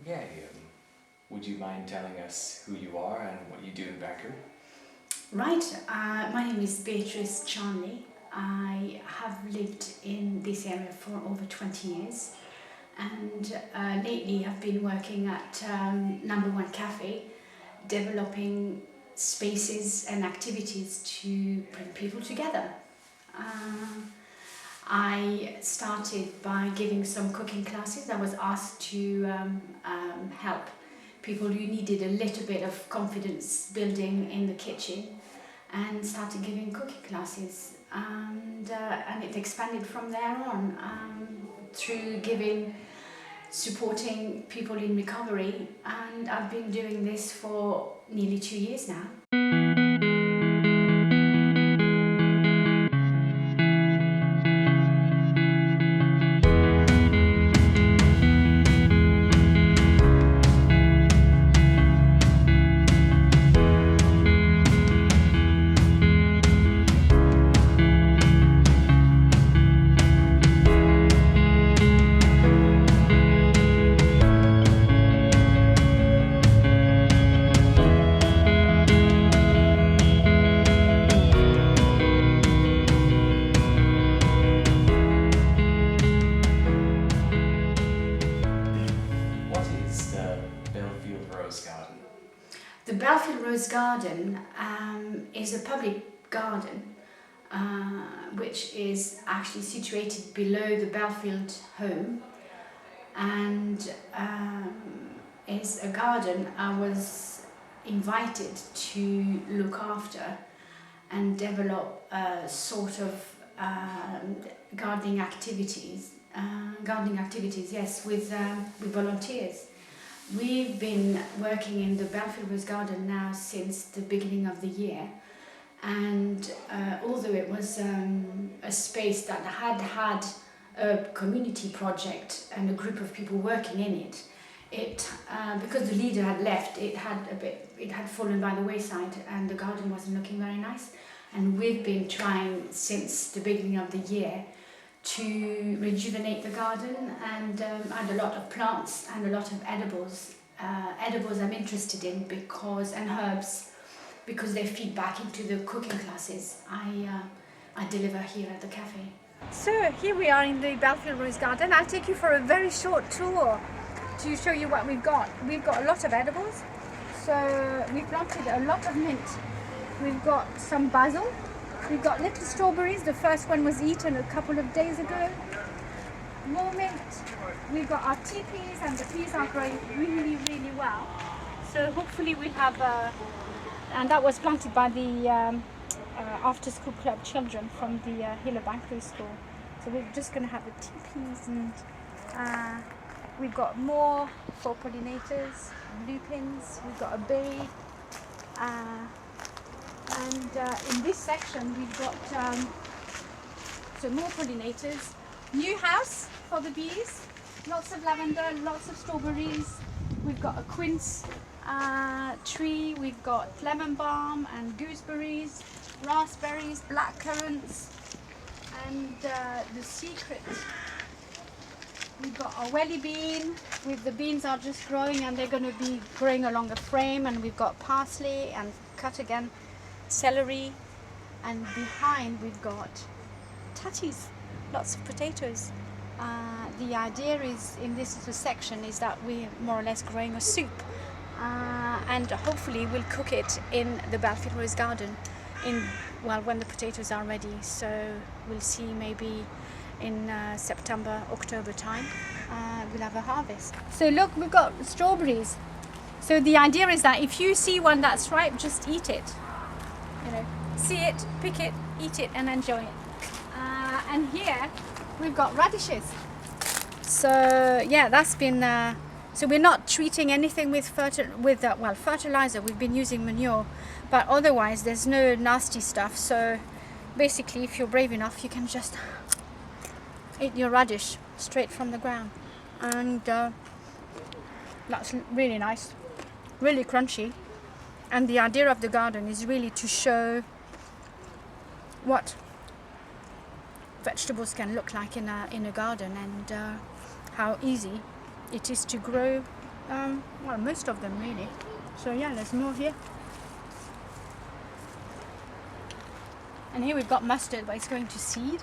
Okay, would you mind telling us who you are and what you do in Banchory? Right, my name is Beatrice Charnley. I have lived in this area for over 20 years, and lately I've been working at Number One Cafe, developing spaces and activities to bring people together. I started by giving some cooking classes. I was asked to help people who needed a little bit of confidence building in the kitchen, and started giving cooking classes, and it expanded from there on through supporting people in recovery, and I've been doing this for nearly 2 years now. What is the Belfield Rose Garden? The Belfield Rose Garden is a public garden which is actually situated below the Belfield home, and is a garden I was invited to look after and develop sort of gardening activities. Yes, with volunteers. We've been working in the Banchory Rose Garden now since the beginning of the year, and although it was a space that had a community project and a group of people working in it, because the leader had left, it had fallen by the wayside, and the garden wasn't looking very nice. And we've been trying since the beginning of the year to rejuvenate the garden and add a lot of plants and a lot of edibles. Edibles I'm interested in and herbs, because they feed back into the cooking classes I deliver here at the cafe. So here we are in the Belfield Rose Garden. I'll take you for a very short tour to show you what we've got. We've got a lot of edibles. So we've planted a lot of mint. We've got some basil. We've got little strawberries. The first one was eaten a couple of days ago. More mint. We've got our tea peas, and the peas are growing really, really well. So hopefully we have and that was planted by the after school club children from the Hilo Banchory school. So we're just going to have the tea peas, and we've got more for pollinators, lupins. We've got a bay. And in this section we've got some more pollinators. New house for the bees. Lots of lavender, lots of strawberries. We've got a quince tree. We've got lemon balm and gooseberries, raspberries, black currants, and the secret. We've got our welly bean. The beans are just growing, and they're going to be growing along a frame. And we've got parsley and cut again celery, and behind we've got tatties, lots of potatoes. The idea is in this little section is that we're more or less growing a soup, and hopefully we'll cook it in the Belfield Rose Garden when the potatoes are ready. So we'll see, maybe in September, October time we'll have a harvest. So look, we've got strawberries. So the idea is that if you see one that's ripe, just eat it. See it, pick it, eat it, and enjoy it. And here we've got radishes. So yeah, that's been. So we're not treating anything with fertilizer. We've been using manure, but otherwise there's no nasty stuff. So basically, if you're brave enough, you can just eat your radish straight from the ground, and that's really nice, really crunchy. And the idea of the garden is really to show what vegetables can look like in a garden, and how easy it is to grow Well, most of them really. So yeah, there's more here. And here we've got mustard, but it's going to seed.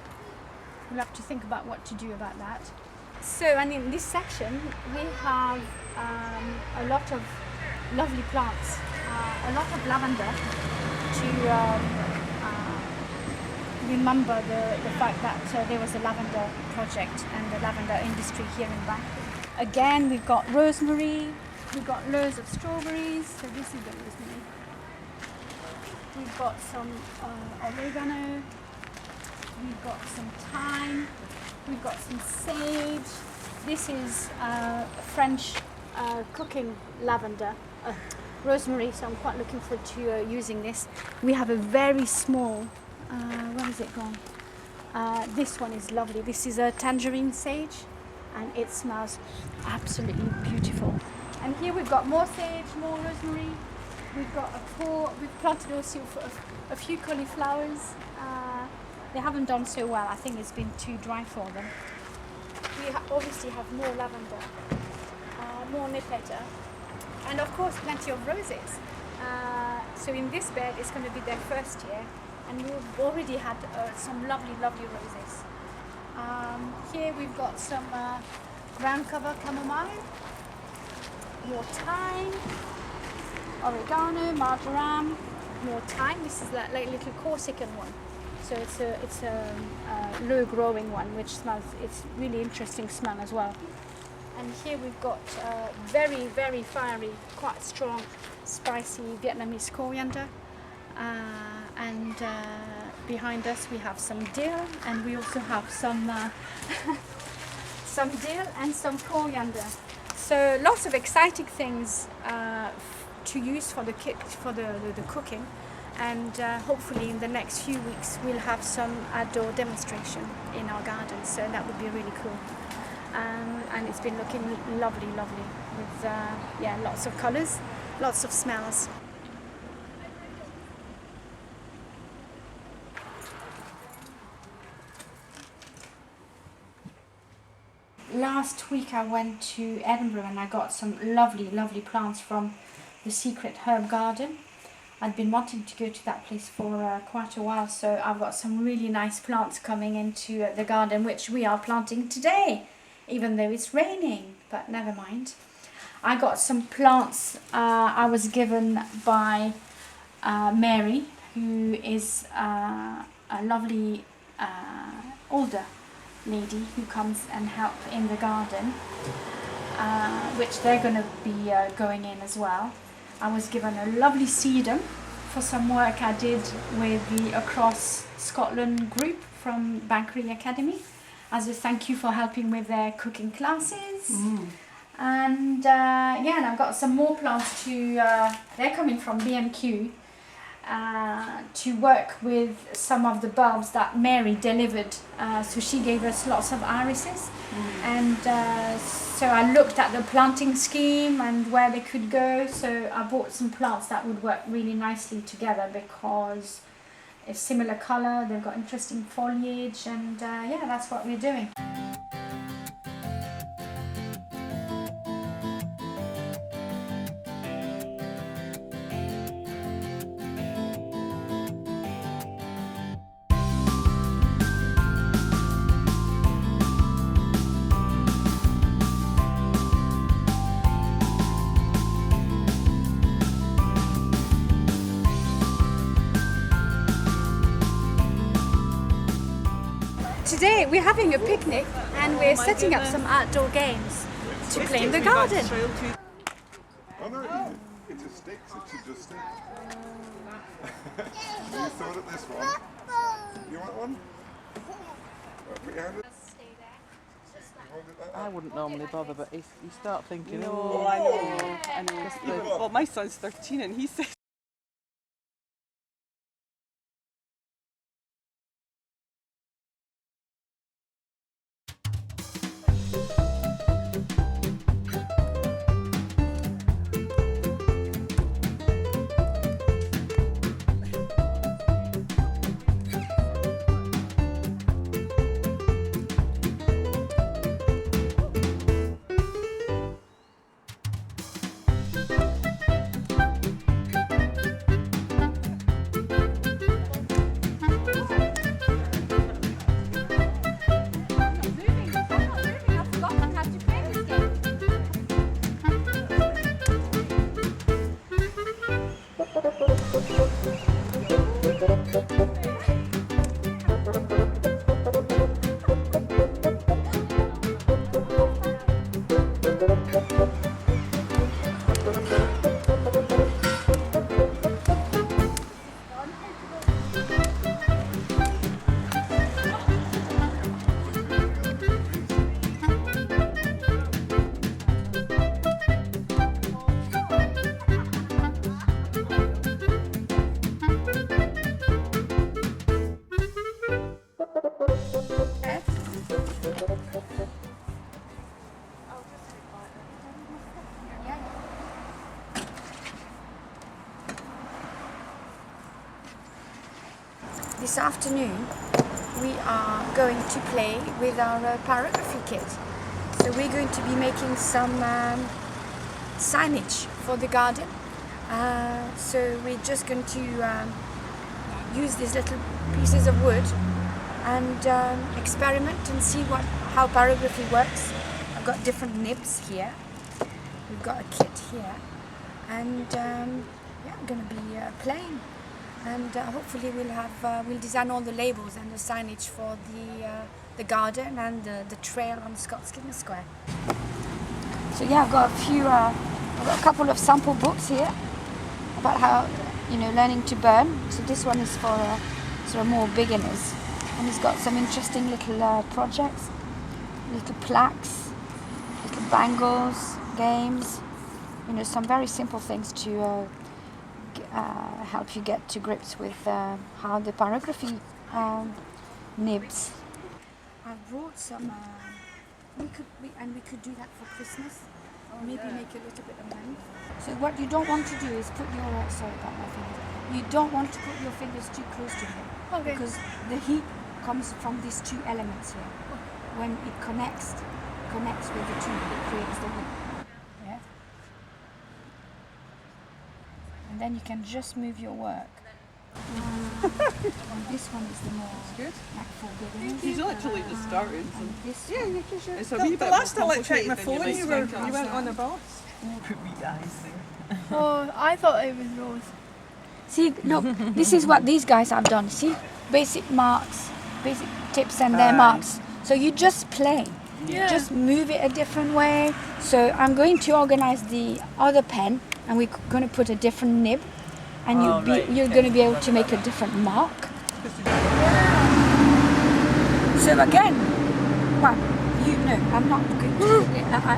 We'll have to think about what to do about that. So, and in this section, we have a lot of lovely plants, a lot of lavender to remember the fact that there was a lavender project and the lavender industry here in Banchory. Again, we've got rosemary, we've got loads of strawberries, so this is the rosemary. We've got some oregano, we've got some thyme, we've got some sage. This is French cooking lavender, rosemary, so I'm quite looking forward to using this. We have a very small, where has it gone? This one is lovely. This is a tangerine sage and it smells absolutely beautiful. And here we've got more sage, more rosemary. We've planted also a few cauliflowers. They haven't done so well. I think it's been too dry for them. We obviously have more lavender, more nipeta, and of course plenty of roses. So in this bed it's going to be their first year, and we've already had some lovely roses. Here we've got some ground cover chamomile, more thyme, oregano, marjoram, more thyme. This is that like little Corsican one. So it's a low growing one, which smells, it's really interesting smell as well. And here we've got very fiery, quite strong, spicy Vietnamese coriander. And behind us we have some dill, and we also have some some dill and some coriander. So lots of exciting things to use for the cooking. And hopefully in the next few weeks we'll have some outdoor demonstration in our garden, so that would be really cool. And it's been looking lovely with yeah, lots of colours, lots of smells. Last week I went to Edinburgh and I got some lovely plants from the Secret Herb Garden. I'd been wanting to go to that place for quite a while, so I've got some really nice plants coming into the garden, which we are planting today, even though it's raining, but never mind. I got some plants I was given by Mary, who is a lovely older lady who comes and help in the garden, which they're going to be going in as well. I was given a lovely sedum for some work I did with the Across Scotland group from Banchory Academy as a thank you for helping with their cooking classes. And yeah, and I've got some more plants to, they're coming from B&Q to work with some of the bulbs that Mary delivered. So she gave us lots of irises, and so I looked at the planting scheme and where they could go. So I bought some plants that would work really nicely together because it's similar colour, they've got interesting foliage, and yeah, that's what we're doing. Today we're having a picnic and we're setting up some outdoor games to play in the garden. Oh no, it just sticks, it just sticks. You thought of this one. You want one? Put your hand in. I wouldn't normally bother, but if you start thinking, No, oh, I know. And Even- well, my son's 13 and he says this afternoon we are going to play with our pyrography kit. So we're going to be making some signage for the garden. So we're just going to use these little pieces of wood and experiment and see how pyrography works. I've got different nibs here. We've got a kit here, and yeah, I'm going to be playing. And hopefully we'll design all the labels and the signage for the garden and the trail on Scotskin Square. So yeah, I've got a couple of sample books here about how, learning to burn. So this one is for sort of more beginners, and it's got some interesting little projects, little plaques, little bangles, games. Some very simple things to help you get to grips with how the pyrography nibs. I brought some. We could do that for Christmas, or maybe make a little bit of money. So what you don't want to do is put your sorry about my fingers. You don't want to put your fingers too close to them, because the heat comes from these two elements here. When it connects with the two, it creates the heat. Yeah. And then you can just move your work. And this one is the more Good. like for beginners. He's literally just starting. And this Yeah, one. you can sure. It's a The wee bit last more time I checked my complicated than phone, might you think. went on the bus. Put wee eyes there. Oh, I thought it was Rose. See, look, this is what these guys have done. See, basic marks, basic tips and their marks. So you just play. Yeah. Just move it a different way. So I'm going to organize the other pen, and we're going to put a different nib, and you're going to be able to make a different mark. So again, I'm not going to.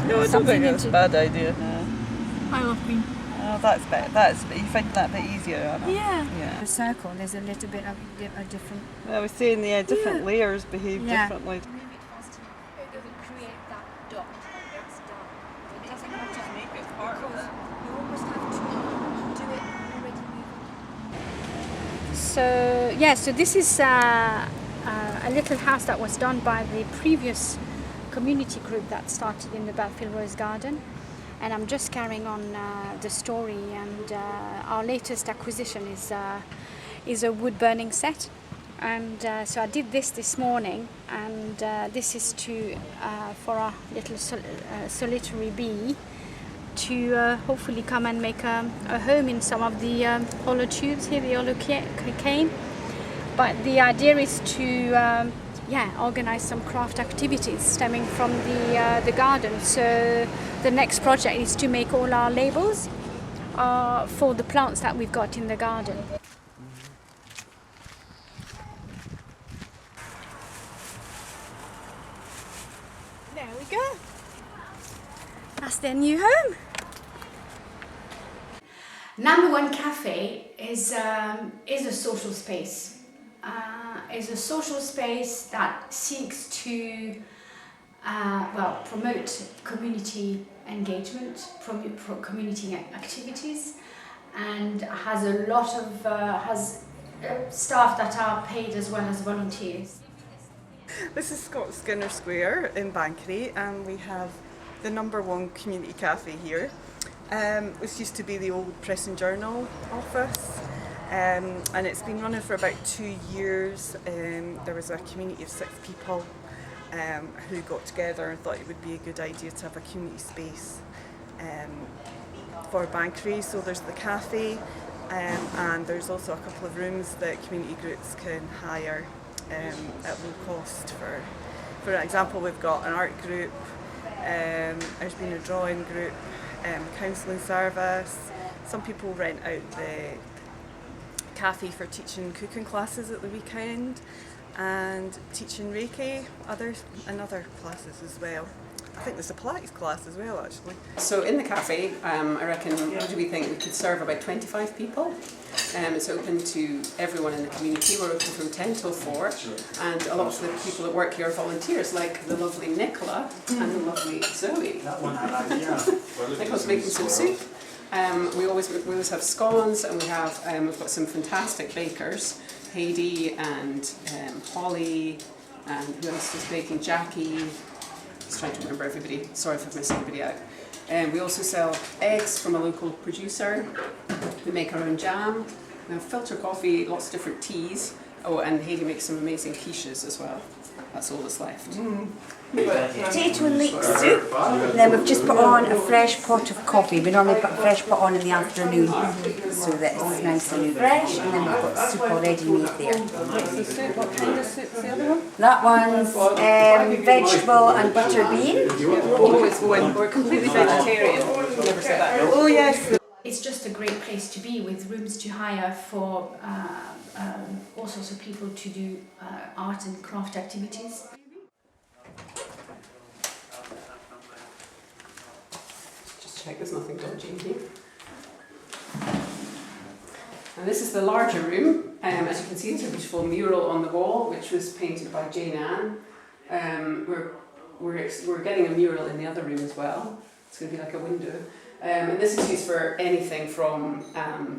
No, I don't think it's a bad idea. I love green. Oh, that's better. You find that a bit easier, Anna? Yeah. The circle, there's a little bit of a different. I was saying, different layers behave differently. Move it faster. It will create that dot. It's done. It doesn't matter because you almost have to do it already moving. So this is a little house that was done by the previous community group that started in the Belfield Rose Garden. And I'm just carrying on the story, and our latest acquisition is a wood burning set, and so I did this morning, and this is for our little solitary bee to hopefully come and make a home in some of the hollow tubes here, the hollow cane. But the idea is to organize some craft activities stemming from the garden. So the next project is to make all our labels for the plants that we've got in the garden. There we go. That's their new home. Number One Cafe is a social space. Is a social space that seeks to promote community engagement, promote community activities, and has a lot of staff that are paid as well as volunteers. This is Scotskin Square in Banchory, and we have the Number One community cafe here. This used to be the old Press and Journal office. And it's been running for about 2 years. There was a community of 6 people who got together and thought it would be a good idea to have a community space for Banchory. So there's the cafe, and there's also a couple of rooms that community groups can hire at low cost. For example, we've got an art group, there's been a drawing group, counselling service. Some people rent out the cafe for teaching cooking classes at the weekend, and teaching Reiki and other classes as well. I think there's a Pilates class as well, actually. So in the cafe, I reckon, what do we think? We could serve about 25 people. It's open to everyone in the community. We're open from 10 till 4, and a lot of the people that work here are volunteers, like the lovely Nicola and the lovely Zoe. Nicola's making some soup. We always have scones, and we've got some fantastic bakers Heidi and Holly, and who else is baking? Jackie. Just trying to remember everybody. Sorry if I've missed anybody out. We also sell eggs from a local producer. We make our own jam. We have filter coffee, lots of different teas. Oh, and Heidi makes some amazing quiches as well. That's all that's left. Potato and leek soup, and then we've just put on a fresh pot of coffee. We normally put a fresh pot on in the afternoon so that it's nice and fresh, and then we've got soup already made there. What's the soup? What kind of soup's the other one? That one's vegetable and butter bean. Always going. We're completely vegetarian. Never said that. Oh yes. It's just a great place to be, with rooms to hire for all sorts of people to do art and craft activities. Just check there's nothing dodgy in here. And this is the larger room. As you can see, it's a beautiful mural on the wall, which was painted by Jane Ann. We're getting a mural in the other room as well. It's going to be like a window. And this is used for anything from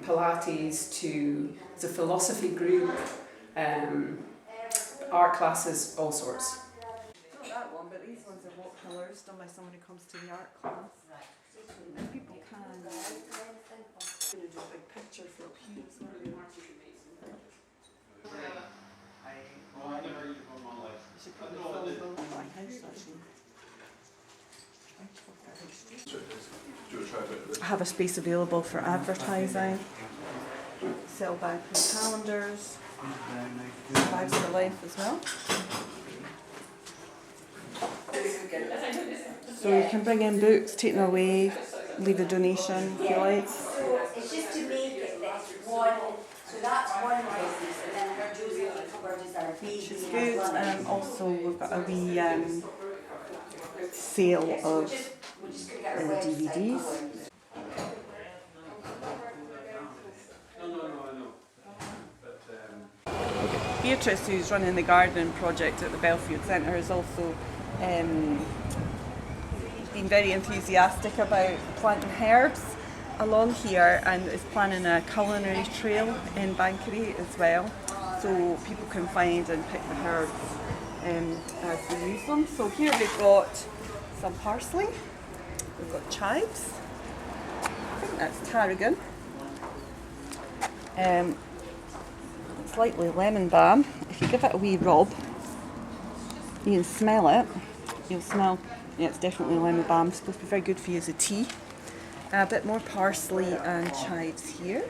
Pilates to it's a philosophy group, art classes, all sorts. Not that one, but these ones are watercolours done by someone who comes to the art class. And people can do a big picture for up here as well. You should probably film my house actually. I have a space available for advertising, sell bags and calendars, bags for life as well. So you can bring in books, take them away, leave a donation if you like. So it's just to make it that one, so that's one business, and then her jewels will be covered as our baby. Which is good. Also we've got a wee sale of DVDs. Beatrice, who's running the gardening project at the Belfield Centre, has also been very enthusiastic about planting herbs along here, and is planning a culinary trail in Banchory as well, so people can find and pick the herbs as we use them. So here we've got some parsley, we've got chives, I think that's tarragon, slightly lemon balm. If you give it a wee rub, you can smell it. You'll smell, yeah, it's definitely lemon balm. It's supposed to be very good for you as a tea. A bit more parsley and chives here.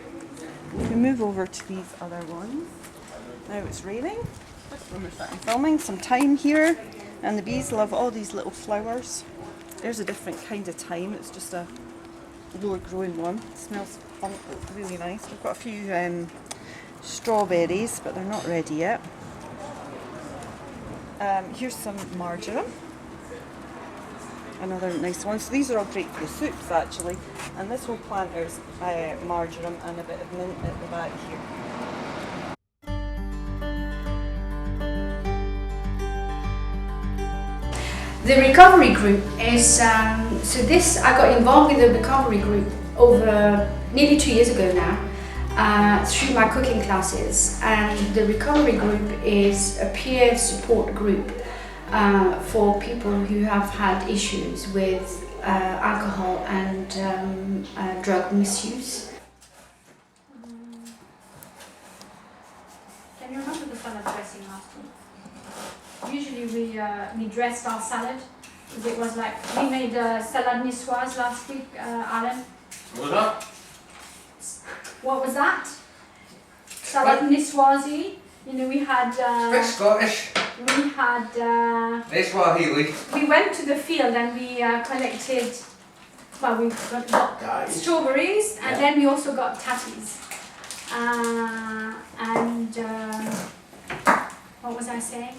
If we move over to these other ones, now it's raining. When we're starting filming, some thyme here, and the bees love all these little flowers. There's a different kind of thyme. It's just a lower growing one. It smells really nice. We've got a few strawberries, but they're not ready yet. Here's some marjoram, another nice one. So these are all great for the soups actually. And this whole plant is marjoram and a bit of mint at the back here. The recovery group is, I got involved with the recovery group over nearly 2 years ago now, through my cooking classes. And the recovery group is a peer support group for people who have had issues with alcohol and drug misuse. Can you remember the salad dressing last week? Usually we dressed our salad, because it was like, we made salad niçoise last week, Alan. What was that? What was that? Salad niçoise. You know, we had... Bit Scottish. We had... That's Swahili. we went to the field and we collected... Well, we got strawberries, and then we also got tatties. What was I saying?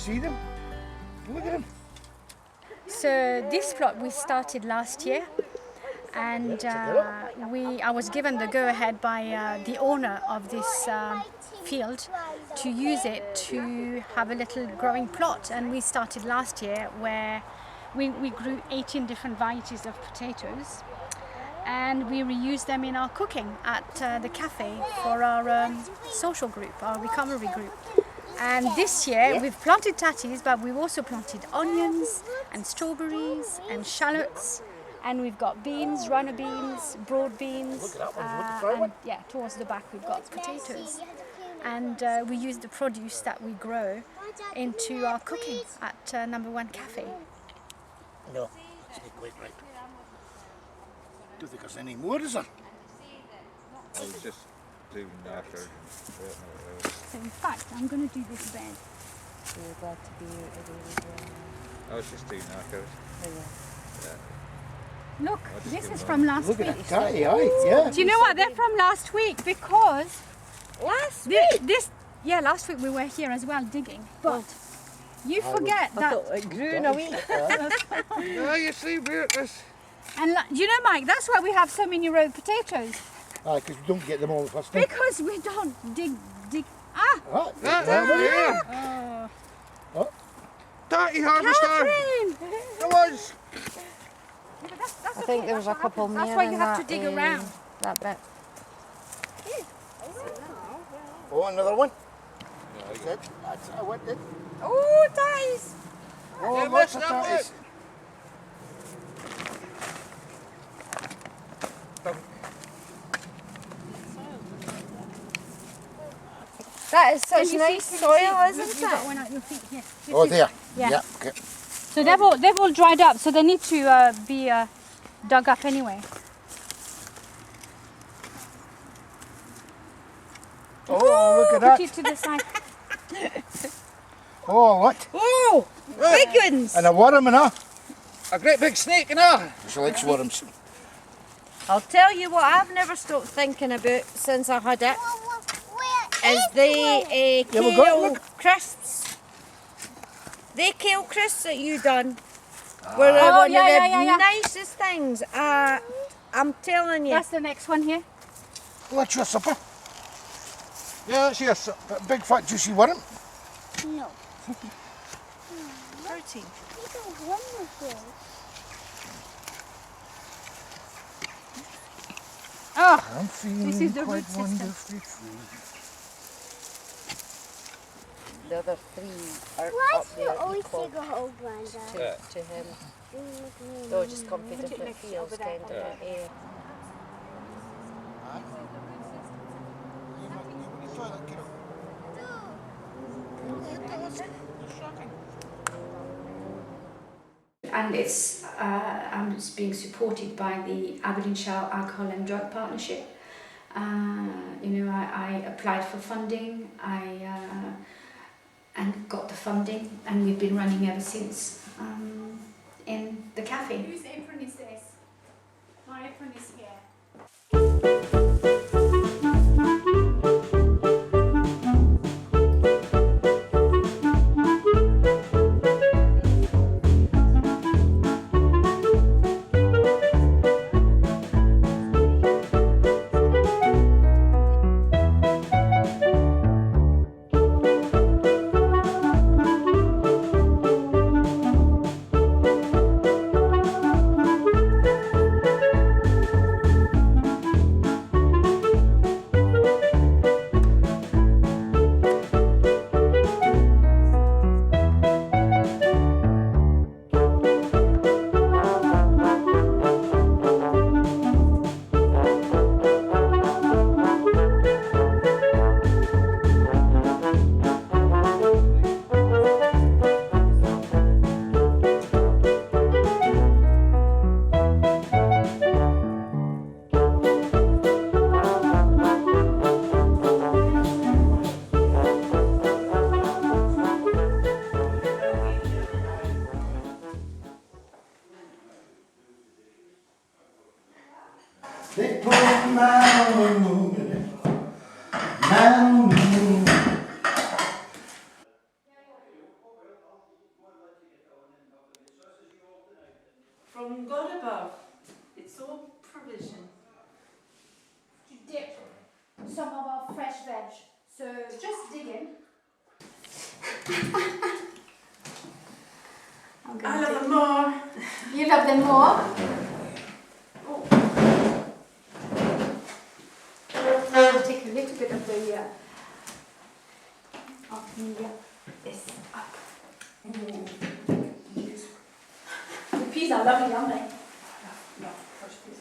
see them. Look at them. So this plot we started last year, and I was given the go-ahead by the owner of this field to use it to have a little growing plot. And we started last year where we grew 18 different varieties of potatoes, and we reused them in our cooking at the cafe for our social group, our recovery group. And this year we've planted tatties, but we've also planted onions and strawberries and shallots, and we've got beans, runner beans, broad beans, and yeah, towards the back we've got potatoes. And we use the produce that we grow into our cooking at Number One Cafe. No, it's not quite right. Don't think there's any more, is there? I was just doing knackered. So in fact, I'm going to do this bed. You're glad to be I was just doing knackered. Look, this is from last Look week. at that tatty, aye, yeah. Do you know what? They're from last week because last week we were here as well digging. But you forget that. it grew in a week. Yeah, you see, Beatrice. And do you know, Mike? That's why we have so many row potatoes. Aye, because we don't get them all the first time. Because we don't dig. Ah, Yeah. Oh, Tatty harvester. Catherine! It was. That's I think there was a couple more. That's why you have to dig around. That bit. oh, another one. That's I went in. Oh, tatties! Oh, You lots missed of that tatties. That is such Can you nice see- soil, You've isn't got it? one at your feet here. Oh, there. Yeah. Okay. So they've all dried up, so they need to be dug up anyway. Oh, look at Put that. it to the side. Oh, what? Oh, big ones. And a worm and A great big snake, you know. She likes worms. I'll tell you what I've never stopped thinking about since I had it is the we got it, kale look. crisps. The kale crisps that you done were Oh, one yeah, of the yeah, yeah. nicest things. I'm telling you. That's the next one here. Well, that's your supper. Yeah, that's yes. A big fat juicy worm. No. Protein. Oh, I'm feeling This is the quite root system. wonderfully free. The other three are up there equal to him. They'll just come from different fields, kind of different air. And it's being supported by the Aberdeenshire Alcohol and Drug Partnership. I applied for funding, and got the funding, and we've been running ever since in the cafe. whose apron is this? My apron is here. They put a man on the moon, man on the moon. from God above. It's all provision. To dip some of our fresh veg. So just dig in. I love them more. You love them more? I'll take a little bit of this up. The peas are lovely, aren't they? No, fresh peas.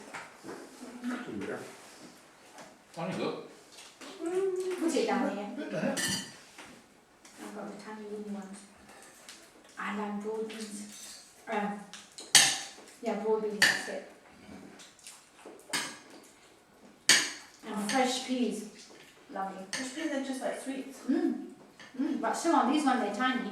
Tiny look. Put it down here. I've got the tiny little ones. I like broad beans. Yeah, broad beans, that's it. And fresh peas. Lovely. Fresh peas are just like sweets. But some of these ones, they're tiny.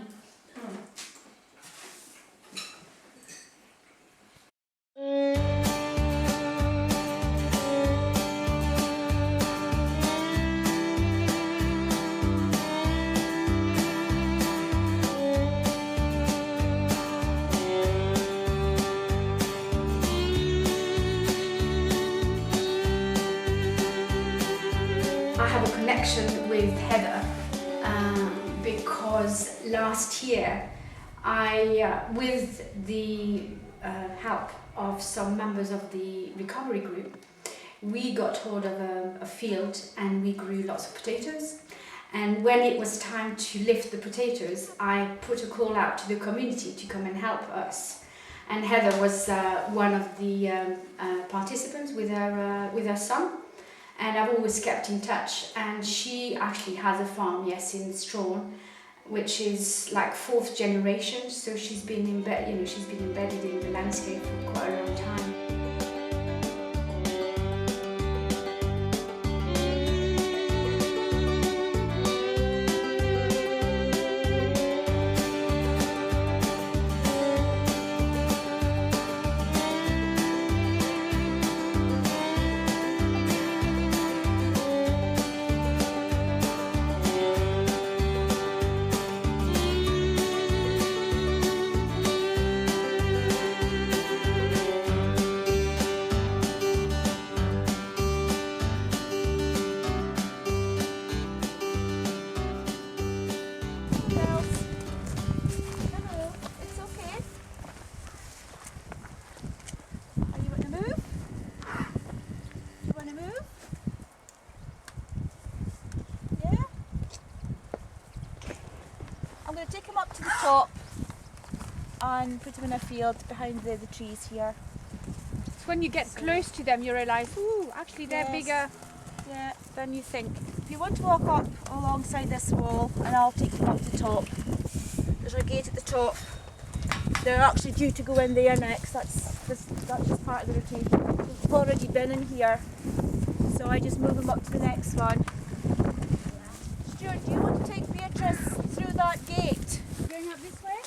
I have a connection with Heather because last year with the help of some members of the recovery group, we got hold of a field and we grew lots of potatoes. And when it was time to lift the potatoes, I put a call out to the community to come and help us. And Heather was one of the participants with her son. And I've always kept in touch, and she actually has a farm, yes, in Strawn, which is like 4th generation, so she's been embedded in the landscape for quite a long time. I'm going to take him up to the top and put him in a field behind the trees here. So when you get close to them you realise, ooh, actually they're bigger than you think. If you want to walk up alongside this wall, and I'll take you up to the top. There's a gate at the top. They're actually due to go in there next. That's just part of the rotation. We've already been in here, so I just move them up to the next one. Stuart, do you want to take Beatrice through that gate? Going up this way?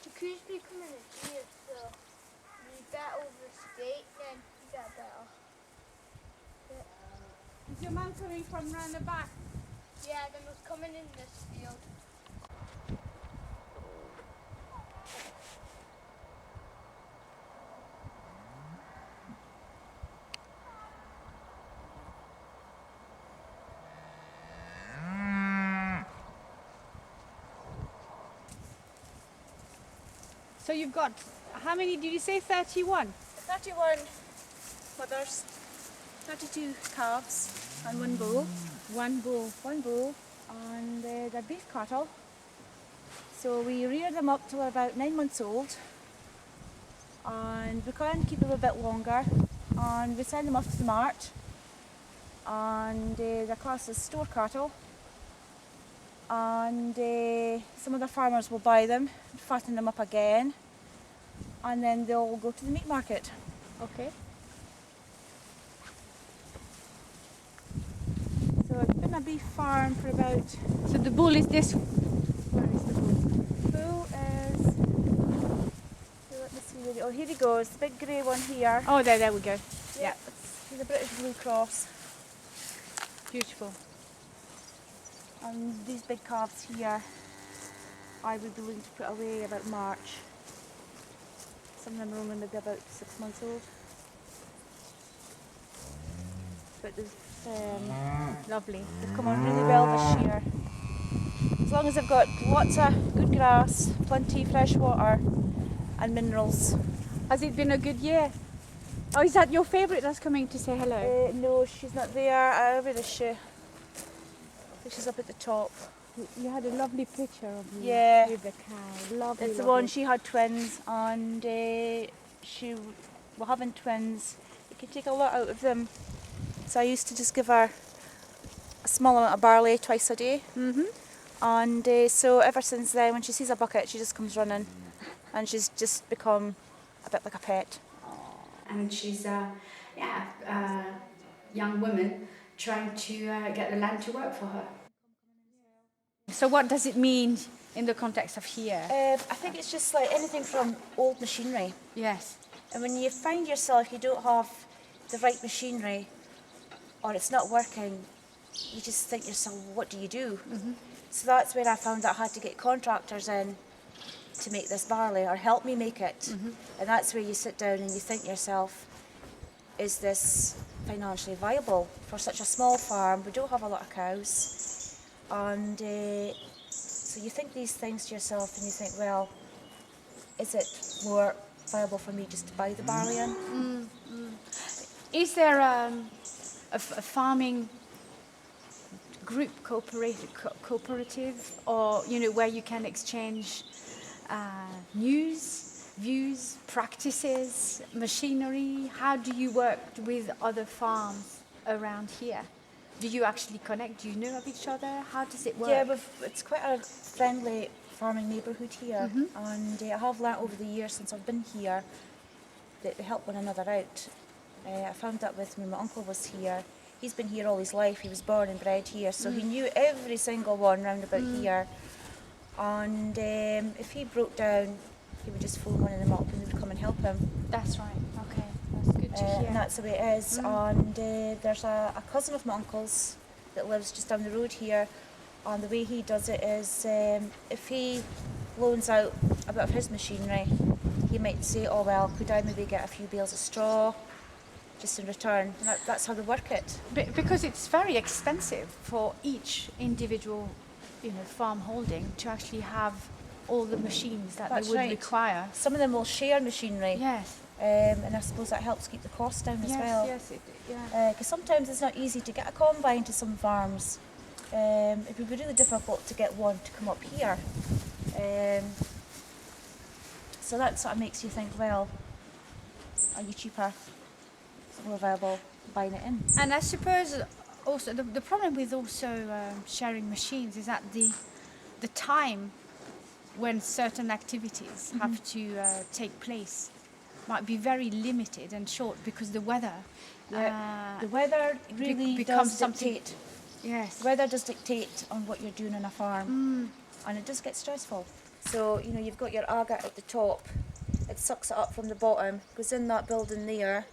The crews be coming in here, so you get over this gate, then you get better. Is your mum coming from round the back? Yeah, then was coming in this field. So you've got, how many did you say, 31? 31 mothers, 32 calves and one bull. One bull, and they're beef cattle. So we rear them up till they're about 9 months old, and we can keep them a bit longer, and we send them off to the mart, and they're classed as store cattle, and some of the farmers will buy them, fatten them up again, and then they'll go to the meat market. Okay. So it's been a beef farm for about... So the bull is this... Where is the bull? Bull is... So let me see. Oh, here he goes. The big grey one here. Oh, there we go. Yeah. He's a British Blue Cross. Beautiful. And these big calves here, I would be willing to put away about March. Some of them are only maybe about 6 months old. But there's lovely. They've come on really well this year. As long as they've got lots of good grass, plenty fresh water and minerals. Has it been a good year? Oh, is that your favourite that's coming to say hello? No, she's not there. Where is she? I think she's up at the top. You had a lovely picture of you with the cow. Lovely. It's the one, she had twins, and she was having twins. You can take a lot out of them. So I used to just give her a small amount of barley twice a day. And so ever since then, when she sees a bucket, she just comes running, and she's just become a bit like a pet. And she's a young woman trying to get the land to work for her. So what does it mean in the context of here? I think it's just like anything from old machinery. Yes. And when you find yourself you don't have the right machinery, or it's not working, you just think to yourself, what do you do? So that's where I found that I had to get contractors in to make this barley, or help me make it. And that's where you sit down and you think to yourself, is this financially viable for such a small farm? We don't have a lot of cows. And so you think these things to yourself and you think, well, is it more viable for me just to buy the barley in? Is there a farming group cooperative, or where you can exchange news, views, practices, machinery? How do you work with other farms around here? Do you actually connect? Do you know of each other? How does it work? Yeah, it's quite a friendly farming neighbourhood here, and I have learnt over the years since I've been here that we help one another out. I found that with when my uncle was here. He's been here all his life. He was born and bred here, so he knew every single one round about here. And if he broke down, he would just phone one of them up and they would come and help him. That's right. Okay, that's good to hear. And that's the way it is. And there's a cousin of my uncle's that lives just down the road here, and the way he does it is if he loans out a bit of his machinery, he might say, oh well, could I maybe get a few bales of straw just in return? And that's how they work it. Because it's very expensive for each individual farm holding to actually have all the machines that That's they would right. require. Some of them will share machinery. Yes. And I suppose that helps keep the cost down as well. Yes, Because sometimes it's not easy to get a combine to some farms. It would be really difficult to get one to come up here. So that sort of makes you think, well, are you cheaper? Is it more viable buying it in? And I suppose also the problem with also sharing machines is that the time when certain activities have to take place might be very limited and short because the weather. The weather really becomes does dictate. Yes. The weather does dictate on what you're doing on a farm, and it does get stressful. So you've got your agate at the top. It sucks it up from the bottom, goes in that building there.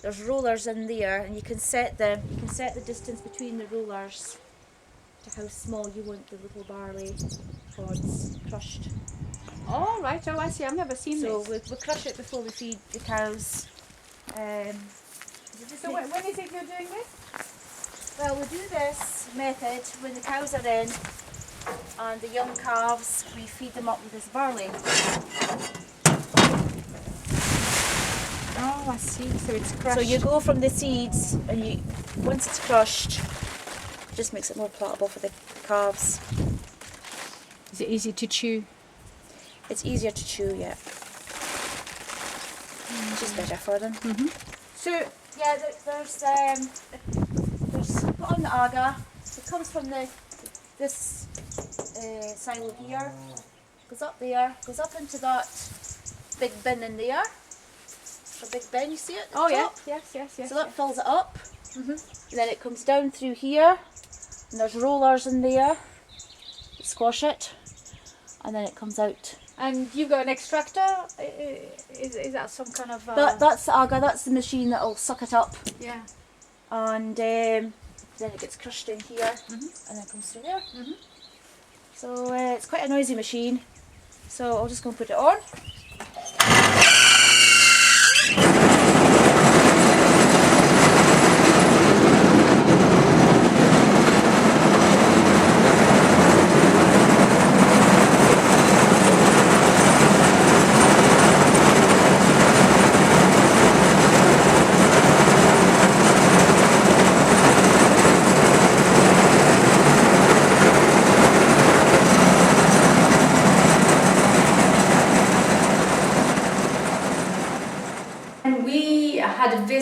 There's rollers in there, and you can set them. You can set the distance between the rollers to how small you want the little barley pods crushed. Oh right. Oh, I see. I've never seen So this. we crush it before we feed the cows. So when is it you're doing this? Well, we do this method when the cows are in, and the young calves, we feed them up with this barley. Oh, I see. So it's crushed. So you go from the seeds, and once it's crushed, it just makes it more palatable for the calves. Is it easy to chew? It's easier to chew, yeah. It's just better for them. So yeah, there's put on the agar. It comes from this silo here, goes up there, goes up into that big bin in there. A big bin, you see it? Oh yeah, top? yes. So that fills it up. And then it comes down through here, and there's rollers in there. You squash it, and then it comes out. And you've got an extractor? Is that some kind of... That's the agar, that's the machine that'll suck it up. Yeah. And then it gets crushed in here, and then comes through there. So it's quite a noisy machine. So I'll just go and put it on.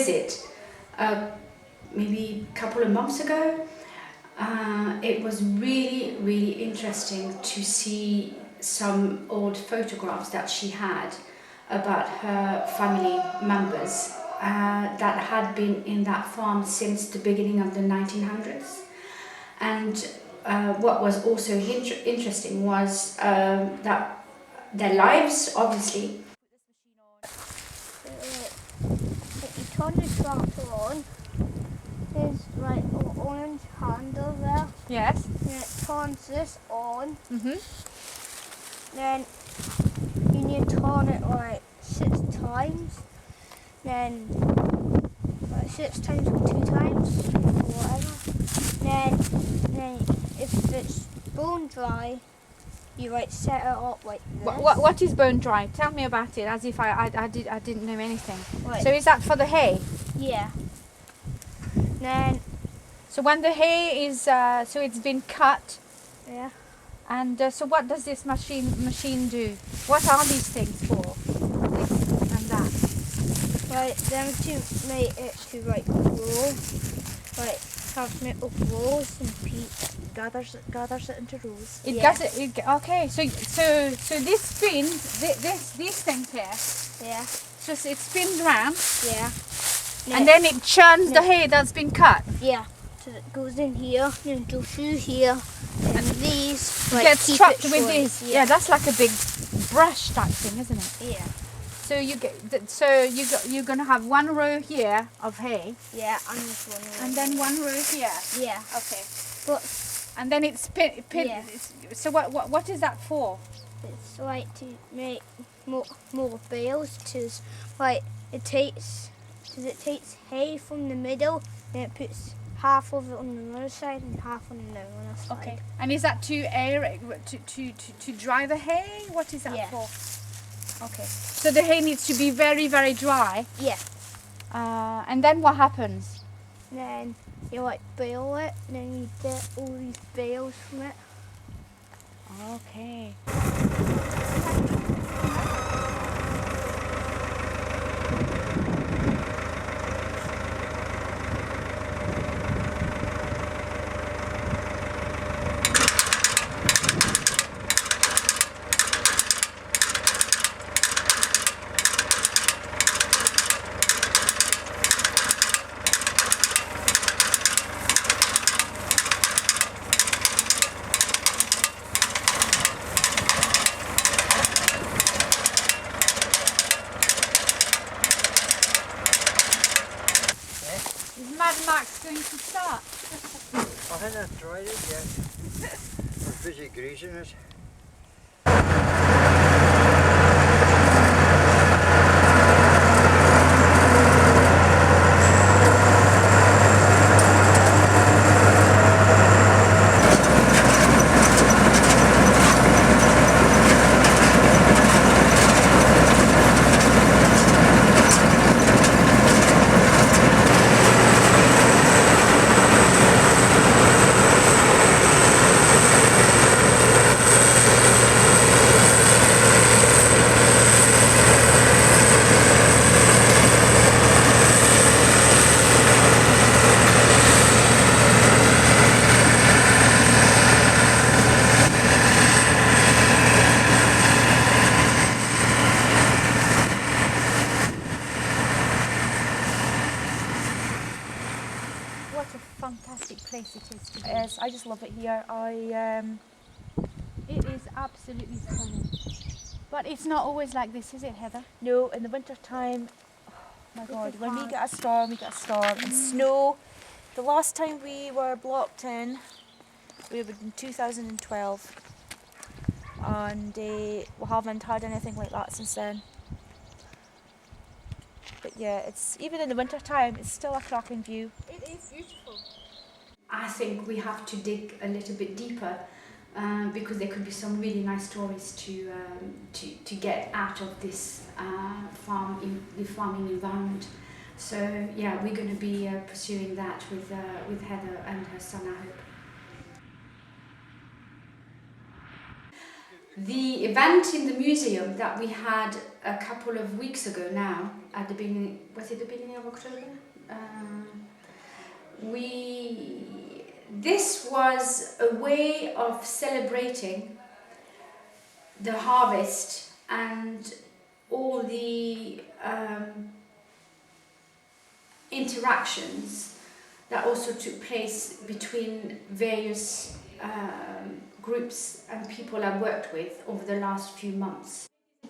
visit maybe a couple of months ago. It was really, really interesting to see some old photographs that she had about her family members that had been in that farm since the beginning of the 1900s. And what was also interesting was that their lives, obviously. You turn the tractor on, there's like an orange handle there. Yes. And it turns this on. Mhm. Then you need to turn it like 6 times. Then like 6 times or 2 times or whatever. Then if it's bone dry, you like set it up like this. What is bone dry? Tell me about it, as if I didn't know anything. Right. So is that for the hay? Yeah. Then So when the hay is so it's been cut, yeah. and so what does this machine do? What are these things for? This and that. Like them to make it to like grow. Like have little rows and gathers it into rows. It Yeah. does it. Okay. So this spins. These things here. Yeah. So it spins round, Yeah. and then it churns the hay that's been cut. Yeah. So it goes in here, then it goes through here, and these like Gets keep trapped it with short. this. Yeah, that's like a big brush type thing, isn't it? Yeah. So you're gonna have one row here of hay, Yeah, and this one. and then one row here. Yeah. Okay. But And then it's pin. Yeah. So what is that for? it's like to make more bales to like it takes hay from the middle and it puts half of it on the other side and half on the other side. Okay. And is that to air to dry the hay? What is that Yeah. for? Okay. So the hay needs to be very, very dry. Yeah. And then what happens? Then you like bale it and then you get all these bales from it. Okay. Is Mad Max going to start? I think I've tried it yet. I'm busy greasing it. What a fantastic place it is to be. Yes, I just love it here. It is absolutely stunning. But it's not always like this, is it, Heather? No, in the winter time, oh my God, when we hard. get a storm, and snow. The last time we were blocked in, we were in 2012, and we haven't had anything like that since then. But yeah, it's even in the winter time, it's still a cracking view. It is beautiful. I think we have to dig a little bit deeper because there could be some really nice stories to get out of this farming environment. So yeah, we're going to be pursuing that with Heather and her son, I hope. The event in the museum that we had a couple of weeks ago now, at the beginning, was it the beginning of October? This was a way of celebrating the harvest and all the interactions that also took place between various groups and people I've worked with over the last few months.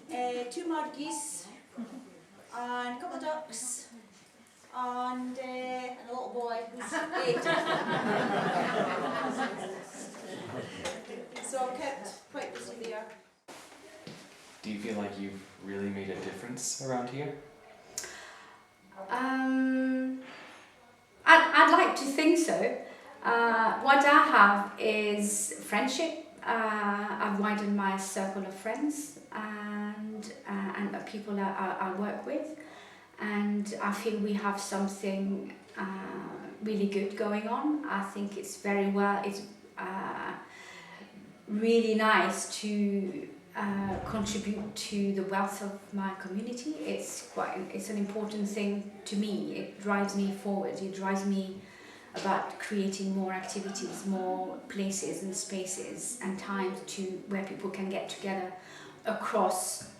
2 mud geese and a couple of ducks and a little boy who's 8. So I'm kept quite busy there. Do you feel like you've really made a difference around here? I'd like to think so. What I have is friendship. I've widened my circle of friends and people I work with, and I feel we have something really good going on. I think it's really nice to contribute to the wealth of my community. It's an important thing to me. It drives me forward. It drives me about creating more activities, more places and spaces and times where people can get together across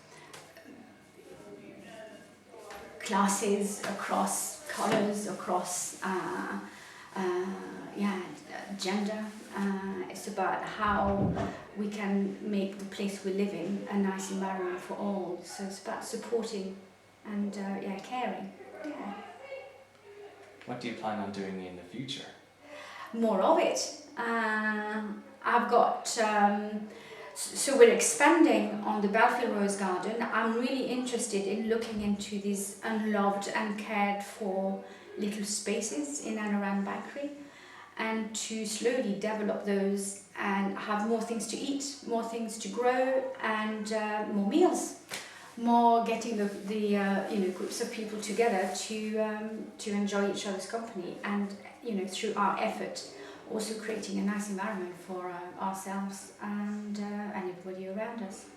classes, across colours, across gender. It's about how we can make the place we live in a nice environment for all. So it's about supporting and caring. Yeah. What do you plan on doing in the future? More of it. I've got, so we're expanding on the Belfield Rose Garden. I'm really interested in looking into these unloved and cared for little spaces in and around Banchory, and to slowly develop those and have more things to eat, more things to grow, and more meals. More getting the groups of people together to enjoy each other's company, and through our effort also creating a nice environment for ourselves and everybody around us.